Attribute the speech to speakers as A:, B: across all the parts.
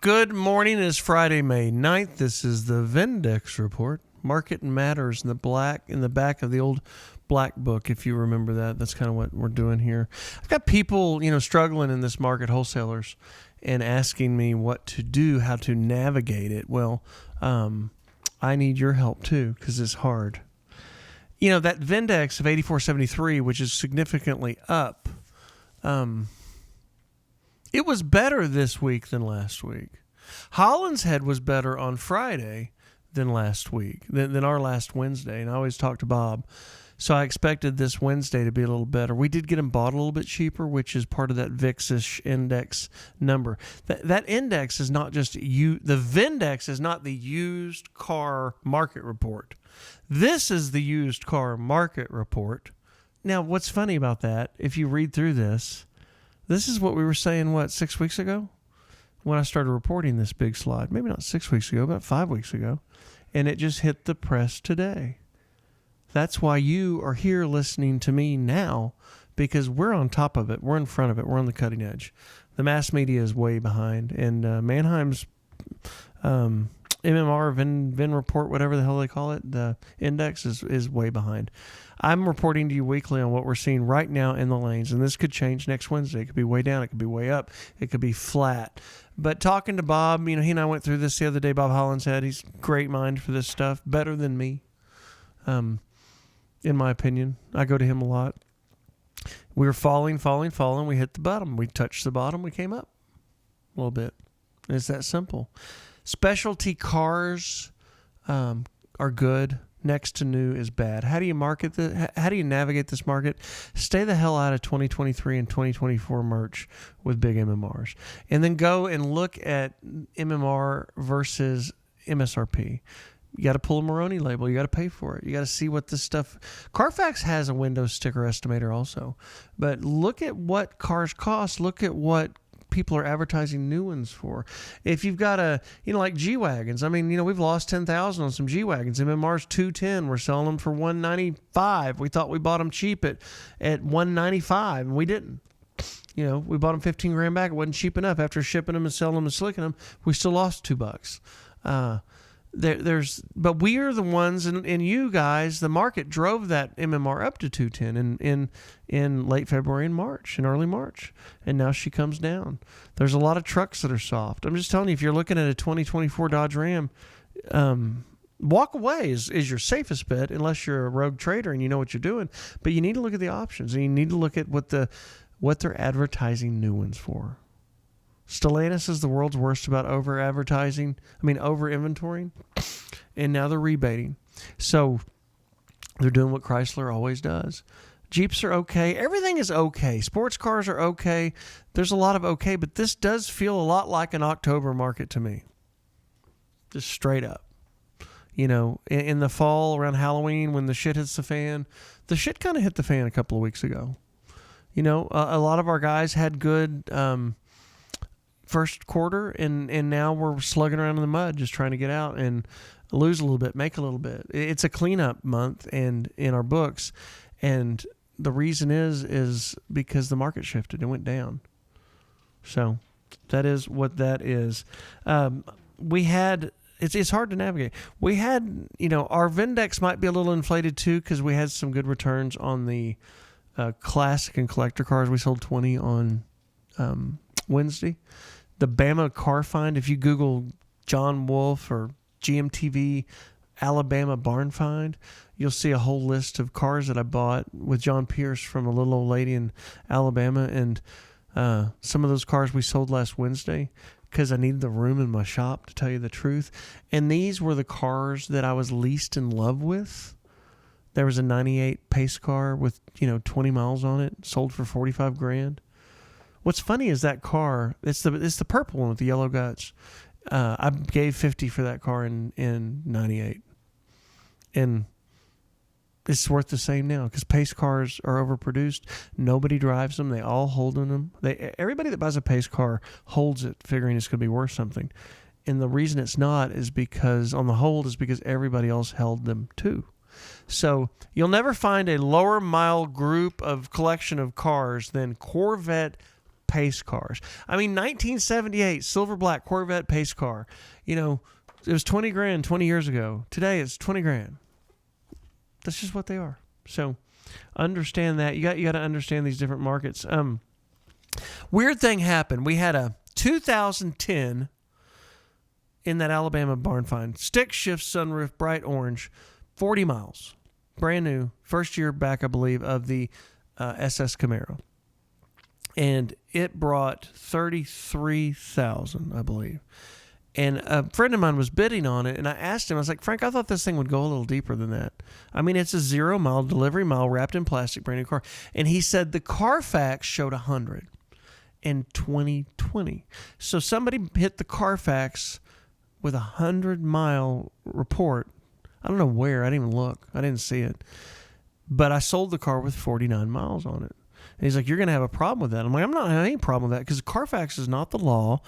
A: Good morning. It's Friday, May 9th. This is the Vindex report. Market matters in the back of the old black book, if you remember that. That's kind of what we're doing here. I've got people, struggling in this market, wholesalers, and asking me what to do, how to navigate it. Well, I need your help too, because it's hard. That Vindex of 84.73, which is significantly up, it was better this week than last week. Holland's Head was better on Friday than last week, than our last Wednesday. And I always talk to Bob. So I expected this Wednesday to be a little better. We did get them bought a little bit cheaper, which is part of that VIX-ish index number. That index is not just the Vindex is not the used car market report. This is the used car market report. Now, what's funny about that, if you read through this is what we were saying, 6 weeks ago? When I started reporting this big slide. Maybe not 6 weeks ago, about 5 weeks ago. And it just hit the press today. That's why you are here listening to me now, because we're on top of it. We're in front of it. We're on the cutting edge. The mass media is way behind. And Mannheim's MMR, VIN report, whatever the hell they call it, the index is way behind. I'm reporting to you weekly on what we're seeing right now in the lanes, and this could change next Wednesday. It could be way down. It could be way up. It could be flat. But talking to Bob, he and I went through this the other day. Bob Holland's Head, he's a great mind for this stuff, better than me, in my opinion. I go to him a lot. We were falling. We hit the bottom. We touched the bottom. We came up a little bit. It's that simple. Specialty cars are good. Next to new is bad. How do you market this? How do you navigate this market? Stay the hell out of 2023 and 2024 merch with big MMRs. And then go and look at MMR versus MSRP. You got to pull a Moroni label. You got to pay for it. You got to see what this stuff... Carfax has a Windows sticker estimator also. But look at what cars cost. Look at what people are advertising new ones for. If you've got like G-Wagons, we've lost 10,000 on some G-Wagons. MMR's 210. We're selling them for 195. We thought we bought them cheap at 195, and we didn't. We bought them 15 grand back. It wasn't cheap enough. After shipping them and selling them and slicking them, we still lost $2. But we are the ones, and you guys, the market drove that MMR up to 210 in late February and March, in early March, and now she comes down. There's a lot of trucks that are soft. I'm just telling you, if you're looking at a 2024 Dodge Ram, walk away is your safest bet, unless you're a rogue trader and you know what you're doing. But you need to look at the options, and you need to look at what they're advertising new ones for. Stellantis is the world's worst about over-inventorying, and now they're rebating. So they're doing what Chrysler always does. Jeeps are okay. Everything is okay. Sports cars are okay. There's a lot of okay, but this does feel a lot like an October market to me. Just straight up. In the fall, around Halloween, when the shit hits the fan, the shit kind of hit the fan a couple of weeks ago. A lot of our guys had good... first quarter, and now we're slugging around in the mud just trying to get out and lose a little bit, make a little bit. It's a cleanup month and in our books, and the reason is because the market shifted and went down. So that is what that is. It's hard to navigate. We had, our Vindex might be a little inflated too, because we had some good returns on the classic and collector cars. We sold 20 on Wednesday. The Bama Car Find, if you Google John Wolf or GMTV Alabama Barn Find, you'll see a whole list of cars that I bought with John Pierce from a little old lady in Alabama. And some of those cars we sold last Wednesday because I needed the room in my shop, to tell you the truth. And these were the cars that I was least in love with. There was a 98 pace car with 20 miles on it, sold for 45 grand. What's funny is that car, it's the purple one with the yellow guts. I gave 50 for that car in 98. And it's worth the same now because pace cars are overproduced. Nobody drives them. They all hold in them. Everybody that buys a pace car holds it figuring it's going to be worth something. And the reason it's not is because everybody else held them too. So you'll never find a lower mile group of collection of cars than Corvette pace cars. I mean, 1978 silver black Corvette pace car. You know, it was 20 grand 20 years ago. Today it's 20 grand. That's just what they are. So understand that. You got to understand these different markets. Weird thing happened. We had a 2010 in that Alabama barn find. Stick shift sunroof, bright orange, 40 miles. Brand new. First year back, I believe, of the SS Camaro. And it brought $33,000, I believe. And a friend of mine was bidding on it, and I asked him, I was like, Frank, I thought this thing would go a little deeper than that. I mean, it's a 0 mile delivery mile wrapped in plastic, brand new car. And he said the Carfax showed 100 in 2020. So somebody hit the Carfax with a 100-mile report. I don't know where. I didn't even look. I didn't see it. But I sold the car with 49 miles on it. And he's like, you're going to have a problem with that. I'm like, I'm not having any problem with that because Carfax is not the law.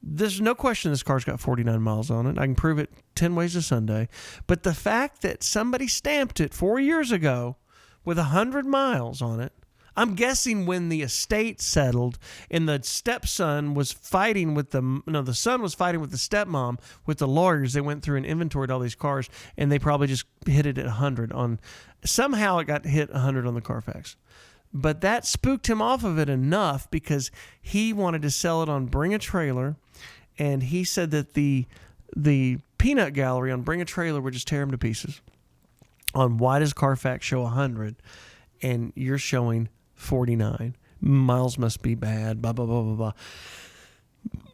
A: There's no question this car's got 49 miles on it. I can prove it 10 ways to Sunday. But the fact that somebody stamped it 4 years ago with 100 miles on it, I'm guessing when the estate settled and the stepson was fighting with the son was fighting with the stepmom with the lawyers, they went through and inventoried all these cars and they probably just hit it at 100 on, somehow it got hit 100 on the Carfax. But that spooked him off of it enough because he wanted to sell it on Bring a Trailer, and he said that the peanut gallery on Bring a Trailer would just tear him to pieces on why does Carfax show 100 and you're showing 49. Miles must be bad, blah, blah, blah, blah, blah.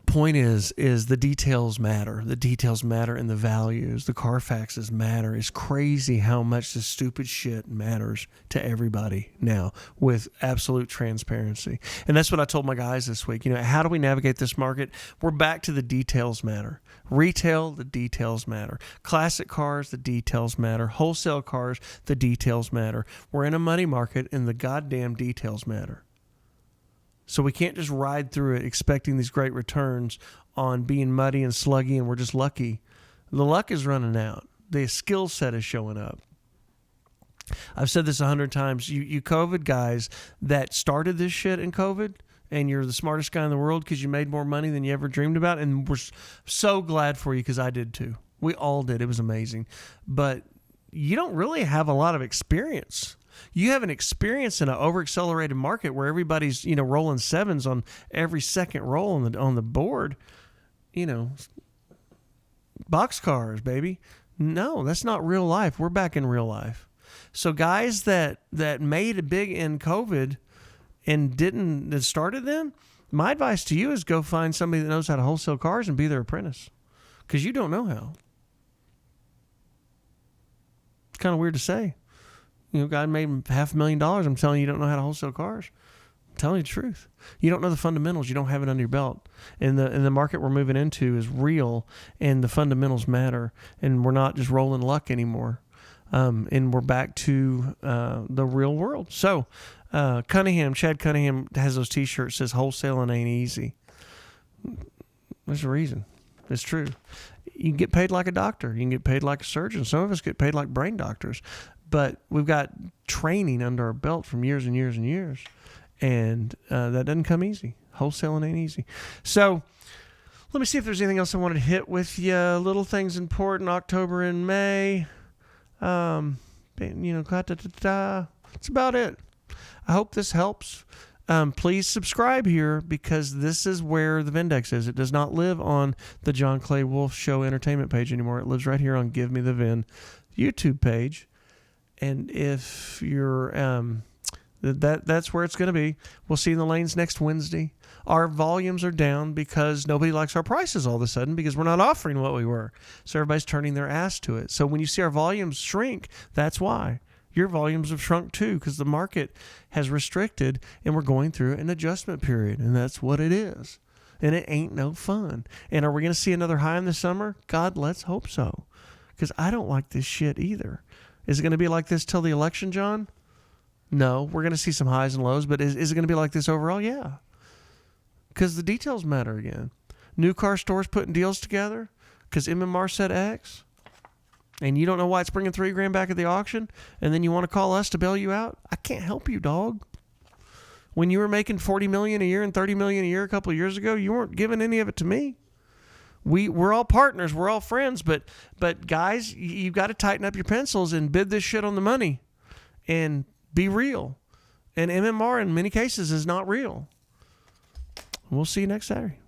A: Point is the details matter. The details matter and the values. The Carfaxes matter. It's crazy how much this stupid shit matters to everybody now with absolute transparency. And that's what I told my guys this week. You know, how do we navigate this market? We're back to the details matter. Retail, the details matter. Classic cars, the details matter. Wholesale cars, the details matter. We're in a money market and the goddamn details matter. So we can't just ride through it expecting these great returns on being muddy and sluggy and we're just lucky. The luck is running out. The skill set is showing up. I've said this 100 times. You COVID guys that started this shit in COVID and you're the smartest guy in the world because you made more money than you ever dreamed about. And we're so glad for you because I did too. We all did. It was amazing. But you don't really have a lot of experience. You have an experience in an over-accelerated market where everybody's, you know, rolling sevens on every second roll on the board. You know, boxcars, baby. No, that's not real life. We're back in real life. So guys that made it big in COVID and that started then, my advice to you is go find somebody that knows how to wholesale cars and be their apprentice because you don't know how. It's kind of weird to say. You know, guy made $500,000. I'm telling you, you don't know how to wholesale cars. I'm telling you the truth. You don't know the fundamentals. You don't have it under your belt. And the market we're moving into is real, and the fundamentals matter. And we're not just rolling luck anymore. And we're back to the real world. So, Chad Cunningham has those T-shirts that says wholesaling ain't easy. There's a reason. It's true. You can get paid like a doctor. You can get paid like a surgeon. Some of us get paid like brain doctors. But we've got training under our belt from years and years and years. And that doesn't come easy. Wholesaling ain't easy. So let me see if there's anything else I wanted to hit with you. Little things important, October and May. You know, that's about it. I hope this helps. Please subscribe here because this is where the Vindex is. It does not live on the John Clay Wolf Show entertainment page anymore. It lives right here on Give Me the VIN YouTube page. And if you're, that's where it's going to be. We'll see you in the lanes next Wednesday. Our volumes are down because nobody likes our prices all of a sudden because we're not offering what we were. So everybody's turning their ass to it. So when you see our volumes shrink, that's why. Your volumes have shrunk too because the market has restricted and we're going through an adjustment period. And that's what it is. And it ain't no fun. And are we going to see another high in the summer? God, let's hope so. Because I don't like this shit either. Is it going to be like this till the election, John? No, we're going to see some highs and lows, but is it going to be like this overall? Yeah. Because the details matter again. New car stores putting deals together because MMR said X, and you don't know why it's bringing $3,000 back at the auction, and then you want to call us to bail you out? I can't help you, dog. When you were making $40 million a year and $30 million a year a couple of years ago, you weren't giving any of it to me. We're all partners. We're all friends. But guys, you've got to tighten up your pencils and bid this shit on the money and be real. And MMR in many cases is not real. We'll see you next Saturday.